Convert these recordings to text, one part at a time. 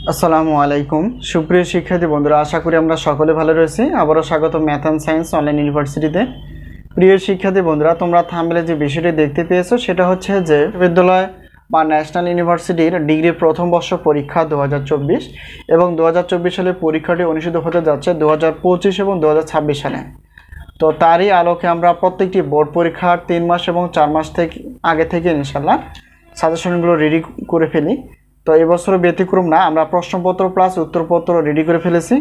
আসসালামু আলাইকুম সুপ্রিয় শিক্ষার্থী বন্ধুরা, আশা করি আমরা সকলে ভালো রয়েছি। আবারও স্বাগত ম্যাথ অ্যান্ড সায়েন্স অনলাইন ইউনিভার্সিটিতে। প্রিয় শিক্ষার্থী বন্ধুরা, তোমরা থাম্বনেলে যে বিষয়টি দেখতে পেয়েছো সেটা হচ্ছে যে বিশ্ববিদ্যালয় বা ন্যাশনাল ইউনিভার্সিটির ডিগ্রি প্রথম বর্ষ পরীক্ষা 2024 এবং 2024 সালে পরীক্ষাটি অনুষ্ঠিত হতে যাচ্ছে 2025 এবং 2026 সালে। তো তারই আলোকে আমরা প্রত্যেকটি বোর্ড পরীক্ষার 3 মাস এবং 4 মাস থেকে আগে থেকে ইনশাল্লাহ সাজেশনগুলো রেডি করে ফেলি। তো এবছরও ব্যতিক্রম না, আমরা প্রশ্নপত্র প্লাস উত্তরপত্র রেডি করে ফেলেছি।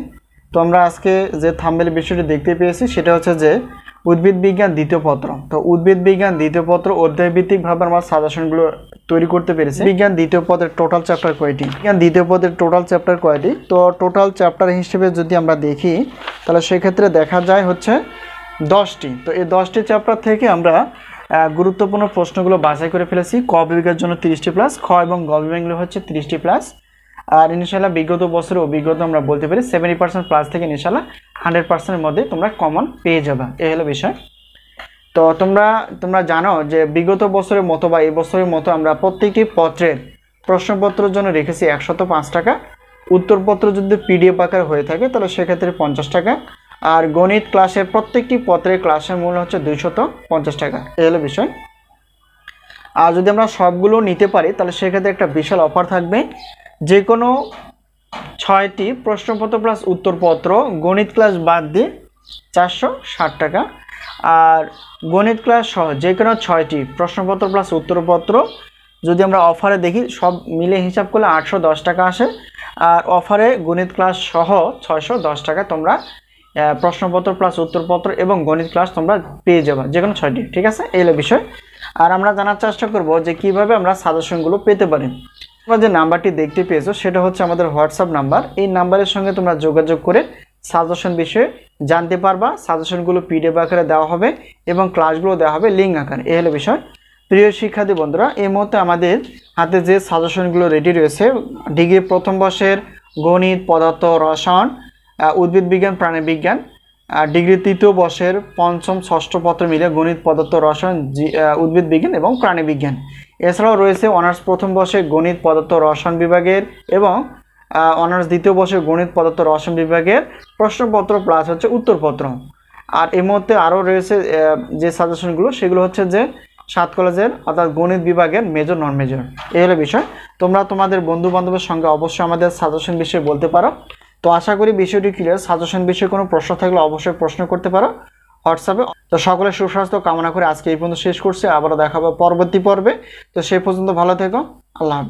তো আমরা আজকে যে থাম্বনেল বিষয়টি দেখতে পেয়েছি সেটা হচ্ছে যে উদ্ভিদ বিজ্ঞান দ্বিতীয় পত্র। তো উদ্ভিদ বিজ্ঞান দ্বিতীয় পত্র অধ্যায়ভিত্তিকভাবে আমরা সাজেশনগুলো তৈরি করতে পেরেছি। বিজ্ঞান দ্বিতীয় পদের টোটাল চ্যাপ্টার কয়টি? বিজ্ঞান দ্বিতীয় পদের টোটাল চ্যাপ্টার কয়টি? তো টোটাল চ্যাপ্টার হিসেবে যদি আমরা দেখি তাহলে সেক্ষেত্রে দেখা যায় হচ্ছে 10টি। তো এই 10টি চ্যাপ্টার থেকে আমরা গুরুত্বপূর্ণ প্রশ্নগুলো বাছাই করে ফেলেছি। ক বিভাগের জন্য 30টি প্লাস, খ এবং গ বিভাগগুলো হচ্ছে 30টি প্লাস। আর ইনশাল্লাহ বিগত বছরের অভিজ্ঞতা আমরা বলতে পারি 70% প্লাস থেকে ইনশাল্লাহ 100%-এর মধ্যে তোমরা কমন পেয়ে যাবে। এই হলো বিষয়। তো তোমরা জানো যে বিগত বছরের মতো বা এই বছরের মতো আমরা প্রত্যেকটি পত্রের প্রশ্নপত্রের জন্য রেখেছি 105 টাকা। উত্তরপত্র যদি পিডিএফ আকারে হয়ে থাকে তাহলে সেক্ষেত্রে 50 টাকা। আর গণিত ক্লাসের প্রত্যেকটি পত্রের ক্লাসের মূল্য হচ্ছে 250 টাকা। এই হলো বিষয়। আর যদি আমরা সবগুলো নিতে পারি তাহলে সেক্ষেত্রে একটা বিশাল অফার থাকবে। যে কোনো 6টি প্রশ্নপত্র প্লাস উত্তরপত্র গণিত ক্লাস বাদ দিয়ে 460 টাকা। আর গণিত ক্লাস সহ যে কোনো 6টি প্রশ্নপত্র প্লাস উত্তরপত্র যদি আমরা অফারে দেখি সব মিলে হিসাব করলে 810 টাকা আসে। আর অফারে গণিত ক্লাস সহ 610 টাকা তোমরা প্রশ্নপত্র প্লাস উত্তরপত্র এবং গণিত ক্লাস তোমরা পেয়ে যাবে, যে কোনো 6টি। ঠিক আছে, এই হলো বিষয়। আর আমরা জানার চেষ্টা করব যে কিভাবে আমরা সাজেশনগুলো পেতে পারি। তোমরা যে নাম্বারটি দেখতে পেয়েছো সেটা হচ্ছে আমাদের হোয়াটসঅ্যাপ নাম্বার। এই নাম্বারের সঙ্গে তোমরা যোগাযোগ করে সাজেশন বিষয়ে জানতে পারবা। সাজেশনগুলো পিডিএফ আকারে দেওয়া হবে এবং ক্লাসগুলো দেওয়া হবে লিঙ্ক আকারে। এই হলো বিষয়। প্রিয় শিক্ষার্থী বন্ধুরা, এই মুহূর্তে আমাদের হাতে যে সাজেশনগুলো রেডি রয়েছে ডিগ্রি প্রথম বর্ষের গণিত, পদার্থ, রসায়ন, উদ্ভিদ বিজ্ঞান, প্রাণী বিজ্ঞান, ডিগ্রি তৃতীয় বর্ষের পঞ্চম ষষ্ঠ পত্র মিলে গণিত, পদার্থ, রসায়ন, উদ্ভিদ বিজ্ঞান এবং প্রাণী বিজ্ঞান। এছাড়াও রয়েছে অনার্স প্রথম বর্ষে গণিত, পদার্থ, রসায়ন বিভাগের এবং অনার্স দ্বিতীয় বর্ষের গণিত, পদার্থ, রসায়ন বিভাগের প্রশ্নপত্র প্লাস হচ্ছে উত্তরপত্র। আর এর মধ্যে আরও রয়েছে যে সাজেশনগুলো সেগুলো হচ্ছে যে 7 কলেজের অর্থাৎ গণিত বিভাগের মেজর নন মেজর। এই হলো বিষয়। তোমরা তোমাদের বন্ধু বান্ধবের সঙ্গে অবশ্যই আমাদের সাজেশন বিষয়ে বলতে পারো। তো আশা করি বিষয়টি ক্লিয়ার। সাজেশন বিষয়ে কোনো প্রশ্ন থাকলে অবশ্যই প্রশ্ন করতে পারো হোয়াটসঅ্যাপে। তো সকলের সুস্বাস্থ্য কামনা করে আজকে এই পর্যন্ত শেষ করছি। আবারও দেখা হবে পরবর্তী পর্বে। তো সেই পর্যন্ত ভালো থেকো। আল্লাহ হাফেজ।